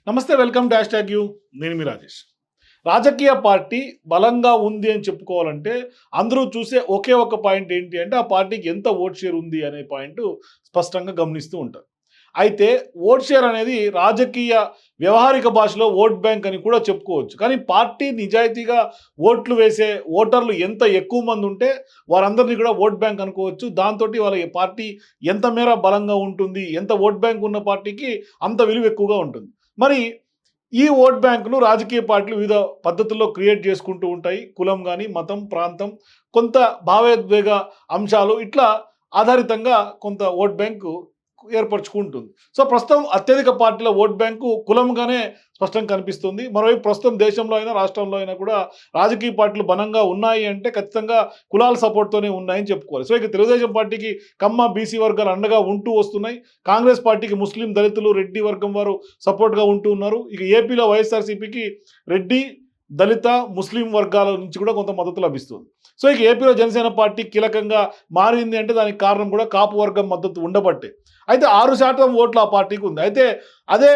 నమస్తే, welcome to you. నేను మీ రాజేష్. రాజకీయ పార్టీ బలంగా ఉంది అని చెప్పుకోవాలంటే అందరూ చూసే ఒకే ఒక పాయింట్ ఏంటి అంటే ఆ పార్టీకి ఎంత ఓట్ షేర్ ఉంది అనే పాయింట్ స్పష్టంగా గమనిస్తూ ఉంటారు. అయితే ఓట్ షేర్ అనేది రాజకీయ వ్యవహారిక భాషలో ఓట్ బ్యాంక్ అని కూడా చెప్పుకోవచ్చు. కానీ పార్టీ నిజాయితీగా ఓట్లు వేసే ఓటర్లు ఎంత ఎక్కువ మంది ఉంటే వారందరినీ కూడా ఓట్ బ్యాంక్ అనుకోవచ్చు. దాంతోటి వాళ్ళ పార్టీ ఎంత మేర బలంగా ఉంటుంది, ఎంత ఓట్ బ్యాంక్ ఉన్న పార్టీకి అంత విలువ ఎక్కువగా ఉంటుంది. మరి ఈ ఓట్ బ్యాంక్‌ను రాజకీయ పార్టీలు వివిధ పద్ధతుల్లో క్రియేట్ చేసుకుంటూ ఉంటాయి. కులం గాని, మతం, ప్రాంతం, కొంత భావోద్వేగ అంశాలు ఇట్లా ఆధారితంగా కొంత ఓట్ బ్యాంకు ఏర్పరచుకుంటుంది. సో, ప్రస్తుతం అత్యధిక పార్టీల ఓట్ బ్యాంకు కులంగానే స్పష్టంగా కనిపిస్తుంది. మరోవైపు ప్రస్తుతం దేశంలో అయినా, రాష్ట్రంలో అయినా కూడా రాజకీయ పార్టీలు బలంగా ఉన్నాయి అంటే ఖచ్చితంగా కులాల సపోర్ట్‌తోనే ఉన్నాయని చెప్పుకోవాలి. సో, ఇక తెలుగుదేశం పార్టీకి కమ్మ, బీసీ వర్గాలు అండగా ఉంటూ వస్తున్నాయి. కాంగ్రెస్ పార్టీకి ముస్లిం, దళితులు, రెడ్డి వర్గం వారు సపోర్ట్‌గా ఉంటూ ఉన్నారు. ఇక ఏపీలో వైఎస్ఆర్‌సీపీకి రెడ్డి, దళిత, ముస్లిం వర్గాల నుంచి కూడా కొంత మద్దతు లభిస్తుంది. సో, ఇక ఏపీలో జనసేన పార్టీ కీలకంగా మారింది అంటే దానికి కారణం కూడా కాపు వర్గం మద్దతు ఉండబట్టే. అయితే 6% ఓట్లు ఆ పార్టీకి ఉంది. అయితే అదే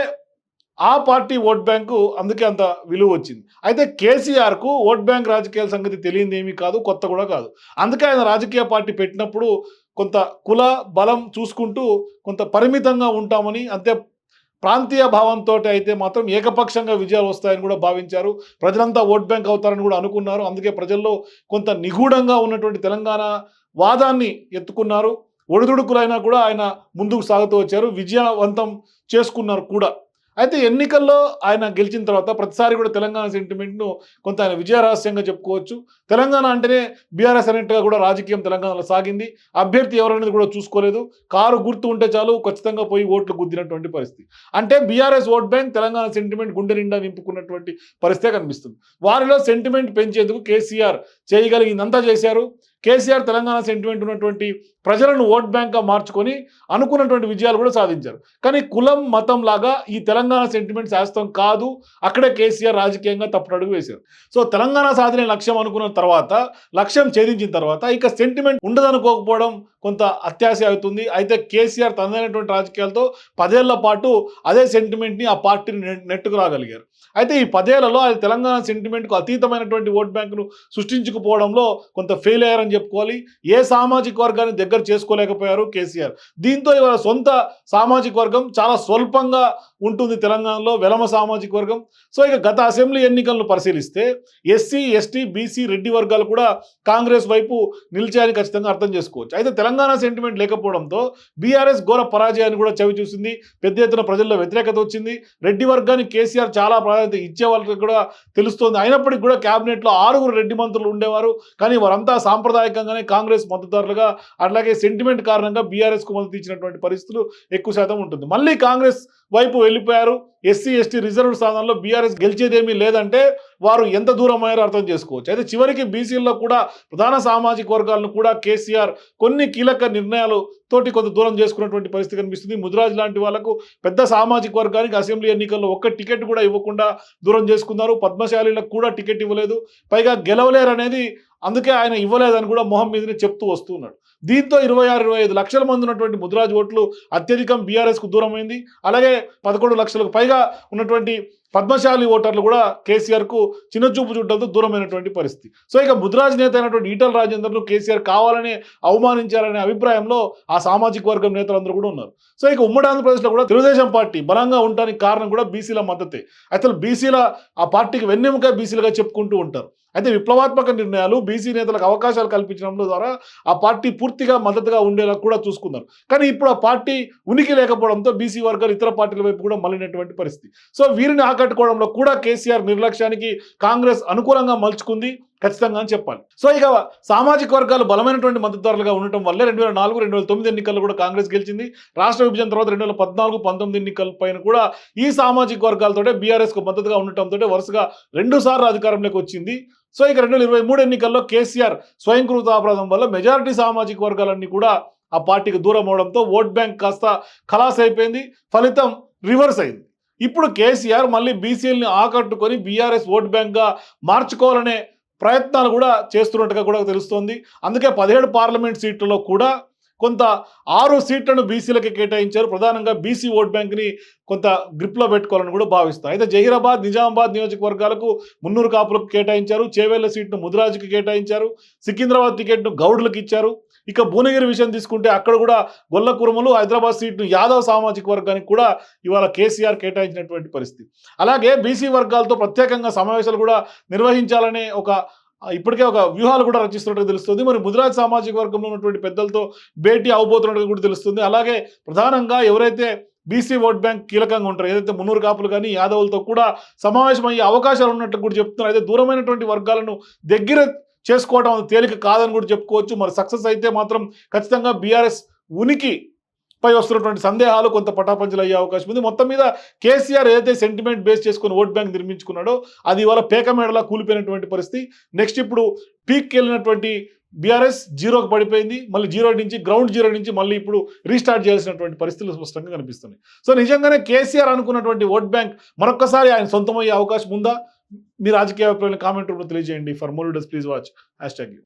ఆ పార్టీ ఓట్ బ్యాంకు అందుకే అంత విలువ వచ్చింది. అయితే కేసీఆర్‌కు ఓట్ బ్యాంక్ రాజకీయాల సంగతి తెలియనిదేమీ కాదు, కొత్త కూడా కాదు. అందుకే ఆయన రాజకీయ పార్టీ పెట్టినప్పుడు కొంత కుల బలం చూసుకుంటూ కొంత పరిమితంగా ఉంటామని, అంతే ప్రాంతీయ భావంతోటి అయితే మాత్రం ఏకపక్షంగా విజయాలు వస్తాయని కూడా భావించారు. ప్రజలంతా ఓట్ బ్యాంక్ అవుతారని కూడా అనుకున్నారు. అందుకే ప్రజల్లో కొంత నిగూఢంగా ఉన్నటువంటి తెలంగాణ వాదాన్ని ఎత్తుకున్నారు. ఒడిదుడుకులైనా కూడా ఆయన ముందుకు సాగుతూ వచ్చారు. విజయవంతం చేసుకున్నారు కూడా. అయితే ఎన్నికల్లో ఆయన గెలిచిన తర్వాత ప్రతిసారి కూడా తెలంగాణ సెంటిమెంట్‌ను కొంత ఆయన విజయ రహస్యంగా చెప్పుకోవచ్చు. తెలంగాణ అంటేనే బీఆర్ఎస్ అన్నట్టుగా కూడా రాజకీయం తెలంగాణలో సాగింది. అభ్యర్థి ఎవరనేది కూడా చూసుకోలేదు. కారు గుర్తు ఉంటే చాలు ఖచ్చితంగా పోయి ఓట్లు గుద్దినటువంటి పరిస్థితి. అంటే BRS vote bank Telangana sentiment గుండె నిండా నింపుకున్నటువంటి పరిస్థితే కనిపిస్తుంది. వారిలో సెంటిమెంట్ పెంచేందుకు కేసీఆర్ చేయగలిగిందంతా చేశారు. కేసీఆర్ తెలంగాణ సెంటిమెంట్ ఉన్నటువంటి ప్రజలను ఓట్ బ్యాంక్‌గా మార్చుకొని అనుకున్నటువంటి విజయాలు కూడా సాధించారు. కానీ కులం, మతం లాగా ఈ తెలంగాణ సెంటిమెంట్ శాశ్వతం కాదు. అక్కడే కేసీఆర్ రాజకీయంగా తప్పుడడుగు వేశారు. సో, తెలంగాణ సాధనే లక్ష్యం అనుకున్న తర్వాత, లక్ష్యం ఛేదించిన తర్వాత ఇక సెంటిమెంట్ ఉండదనుకోకపోవడం కొంత అత్యాశ అవుతుంది. అయితే కేసీఆర్ తనదైనటువంటి రాజకీయాలతో 10 ఏళ్ల పాటు అదే సెంటిమెంట్‌ని ఆ పార్టీని నెట్టుకు రాగలిగారు. అయితే ఈ 10 ఏళ్లలో అది తెలంగాణ సెంటిమెంట్‌కు అతీతమైనటువంటి ఓట్ బ్యాంక్‌ను సృష్టించకపోవడంలో కొంత ఫెయిల్ అయ్యారని చెప్పుకోవాలి. ఏ సామాజిక వర్గాన్ని దగ్గర చేసుకోలేకపోయారు కేసీఆర్. దీంతో ఇవాళ సొంత సామాజిక వర్గం చాలా స్వల్పంగా ఉంటుంది తెలంగాణలో, వెలమ సామాజిక వర్గం. సో, ఇక గత అసెంబ్లీ ఎన్నికలను పరిశీలిస్తే ఎస్సీ, ఎస్టీ, బీసీ, రెడ్డి వర్గాలు కూడా కాంగ్రెస్ వైపు నిలిచాయని ఖచ్చితంగా అర్థం చేసుకోవచ్చు. అయితే తెలంగాణ సెంటిమెంట్ లేకపోవడంతో బీఆర్ఎస్ ఘోర పరాజయాన్ని కూడా చవి చూసింది. పెద్ద ఎత్తున ప్రజల్లో వ్యతిరేకత వచ్చింది. రెడ్డి వర్గానికి కేసీఆర్ చాలా ప్రాధాన్యత ఇచ్చే వాళ్ళకి కూడా తెలుస్తోంది. అయినప్పటికీ కూడా క్యాబినెట్లో 6 రెడ్డి మంత్రులు ఉండేవారు. కానీ వారంతా సాంప్రదాయకంగానే కాంగ్రెస్ మద్దతుదారులుగా, అట్లాగే సెంటిమెంట్ కారణంగా బీఆర్ఎస్కు మద్దతు ఇచ్చినటువంటి పరిస్థితులు ఎక్కువ శాతం ఉంటుంది. మళ్ళీ కాంగ్రెస్ వైపు వెళ్ళిపోయారు. ఎస్సీ, ఎస్టీ రిజర్వ్డ్ స్థానాల్లో బీఆర్ఎస్ గెలిచేదేమీ లేదంటే వారు ఎంత దూరం అయ్యారో అర్థం చేసుకోవచ్చు. అయితే చివరికి బీసీల్లో కూడా ప్రధాన సామాజిక వర్గాలను కూడా కేసీఆర్ కొన్ని కీలక నిర్ణయాలు తోటి కొంత దూరం చేసుకున్నటువంటి పరిస్థితి కనిపిస్తుంది. ముదిరాజ్ లాంటి వాళ్ళకు పెద్ద సామాజిక వర్గానికి అసెంబ్లీ ఎన్నికల్లో ఒక్క టికెట్ కూడా ఇవ్వకుండా దూరం చేసుకున్నారు. పద్మశాలీలకు కూడా టికెట్ ఇవ్వలేదు. పైగా గెలవలేరు అనేది అందుకే ఆయన ఇవ్వలేదని కూడా మొహం మీదనే చెప్తూ వస్తున్నాడు. దీంతో 26-25 లక్షల మంది ఉన్నటువంటి ముదిరాజ్ ఓట్లు అత్యధికం బీఆర్ఎస్కు దూరమైంది. అలాగే 11 లక్షలకు పైగా ఉన్నటువంటి పద్మశాలి ఓటర్లు కూడా కేసీఆర్కు చిన్నచూపు చూడడంతో దూరమైనటువంటి పరిస్థితి. సో, ఇక ముదిరాజ్ నేత అయినటువంటి ఈటల రాజేందర్ను కేసీఆర్ కావాలని అవమానించారనే అభిప్రాయంలో ఆ సామాజిక వర్గం నేతలందరూ కూడా ఉన్నారు. సో, ఇక ఉమ్మడి ఆంధ్రప్రదేశ్లో కూడా తెలుగుదేశం పార్టీ బలంగా ఉండడానికి కారణం కూడా బీసీల మద్దతే. అసలు బీసీల ఆ పార్టీకి వెన్నెముక బీసీలుగా చెప్పుకుంటూ ఉంటారు. అయితే విప్లవాత్మక నిర్ణయాలు బీసీ నేతలకు అవకాశాలు కల్పించడం ద్వారా ఆ పార్టీ పూర్తిగా మద్దతుగా ఉండేలా కూడా చూసుకున్నారు. కానీ ఇప్పుడు ఆ పార్టీ ఉనికి లేకపోవడంతో బీసీ వర్గాలు ఇతర పార్టీల వైపు కూడా మళ్ళినటువంటి పరిస్థితి. సో, వీరిని ఆకట్టుకోవడంలో కూడా కేసీఆర్ నిర్లక్ష్యానికి కాంగ్రెస్ అనుకూలంగా మలుచుకుంది ఖచ్చితంగా అని చెప్పాలి. సో, ఇక సామాజిక వర్గాలు బలమైనటువంటి మద్దతుదారులుగా ఉండటం వల్లే 2004, 2009 ఎన్నికల్లో కూడా కాంగ్రెస్ గెలిచింది. రాష్ట్ర విభజన తర్వాత 2014, 19 ఎన్నికల పైన కూడా ఈ సామాజిక వర్గాలతోటే బీఆర్ఎస్కు మద్దతుగా ఉండటంతో వరుసగా 2 సార్లు అధికారంలోకి వచ్చింది. సో, ఇక 2023 ఎన్నికల్లో కేసీఆర్ స్వయంకృతాపరాధం వల్ల మెజారిటీ సామాజిక వర్గాలన్నీ కూడా ఆ పార్టీకి దూరం అవడంతో ఓట్ బ్యాంక్ కాస్త ఖలాస్ అయిపోయింది. ఫలితం రివర్స్ అయింది. ఇప్పుడు కేసీఆర్ మళ్ళీ బీసీలని ఆకట్టుకొని బీఆర్ఎస్ ఓట్ బ్యాంక్గా మార్చుకోవాలనే ప్రయత్నాలు కూడా చేస్తున్నట్టుగా కూడా తెలుస్తోంది. అందుకే 17 పార్లమెంట్ సీట్లలో కూడా కొంత 6 సీట్లను బీసీలకి కేటాయించారు. ప్రధానంగా బీసీ ఓట్ బ్యాంక్ని కొంత గ్రిప్లో పెట్టుకోవాలని కూడా భావిస్తారు. అయితే జహీరాబాద్, నిజామాబాద్ నియోజకవర్గాలకు మున్నూరు కాపులకు కేటాయించారు. చేవేళ్ల సీట్ను ముదిరాజుకి కేటాయించారు. సికింద్రాబాద్ టికెట్ను గౌడ్లకు ఇచ్చారు. ఇక భువనగిరి విషయం తీసుకుంటే అక్కడ కూడా గొల్ల కురుమలు, హైదరాబాద్ సీట్ను యాదవ్ సామాజిక వర్గానికి కూడా ఇవాళ కేసీఆర్ కేటాయించినటువంటి పరిస్థితి. అలాగే బీసీ వర్గాలతో ప్రత్యేకంగా సమావేశాలు కూడా నిర్వహించాలనే ఇప్పటికే ఒక వ్యూహాలు కూడా రచిస్తున్నట్టుగా తెలుస్తుంది. మరి ముదిరాజ్ సామాజిక వర్గంలో ఉన్నటువంటి పెద్దలతో భేటీ అవబోతున్నట్టుగా కూడా తెలుస్తుంది. అలాగే ప్రధానంగా ఎవరైతే బీసీ ఓట్ బ్యాంక్ కీలకంగా ఉంటారు, ఏదైతే మున్నూరు కాపులు కానీ యాదవులతో కూడా సమావేశం అయ్యే అవకాశాలు ఉన్నట్టు కూడా చెప్తున్నారు. అయితే దూరమైనటువంటి వర్గాలను దగ్గర చేసుకోవడం అది తేలిక కాదని కూడా చెప్పుకోవచ్చు. మరి సక్సెస్ అయితే మాత్రం ఖచ్చితంగా బీఆర్ఎస్ ఉనికి పై వస్తున్నటువంటి సందేహాలు కొంత పటాపంచలు అయ్యే అవకాశం ఉంది. మొత్తం మీద కేసీఆర్ ఏదైతే సెంటిమెంట్ బేస్ చేసుకుని ఓట్ బ్యాంక్ నిర్మించుకున్నాడో అది ఇవాళ పేకమేడలా కూలిపోయినటువంటి పరిస్థితి. నెక్స్ట్ ఇప్పుడు పీక్కి వెళ్ళినటువంటి బీఆర్ఎస్ జీరోకి పడిపోయింది. మళ్ళీ గ్రౌండ్ జీరో నుంచి మళ్ళీ ఇప్పుడు రీస్టార్ట్ చేయాల్సినటువంటి పరిస్థితులు స్పష్టంగా కనిపిస్తున్నాయి. సో నిజంగానే కేసీఆర్ అనుకున్నటువంటి ఓట్ బ్యాంక్ మరొకసారి ఆయన సొంతమయ్యే అవకాశం ఉందా? మీ రాజకీయ అభిప్రాయాలను కామెంట్ రూపంలో తెలియజేయండి. For more videos please watch #you.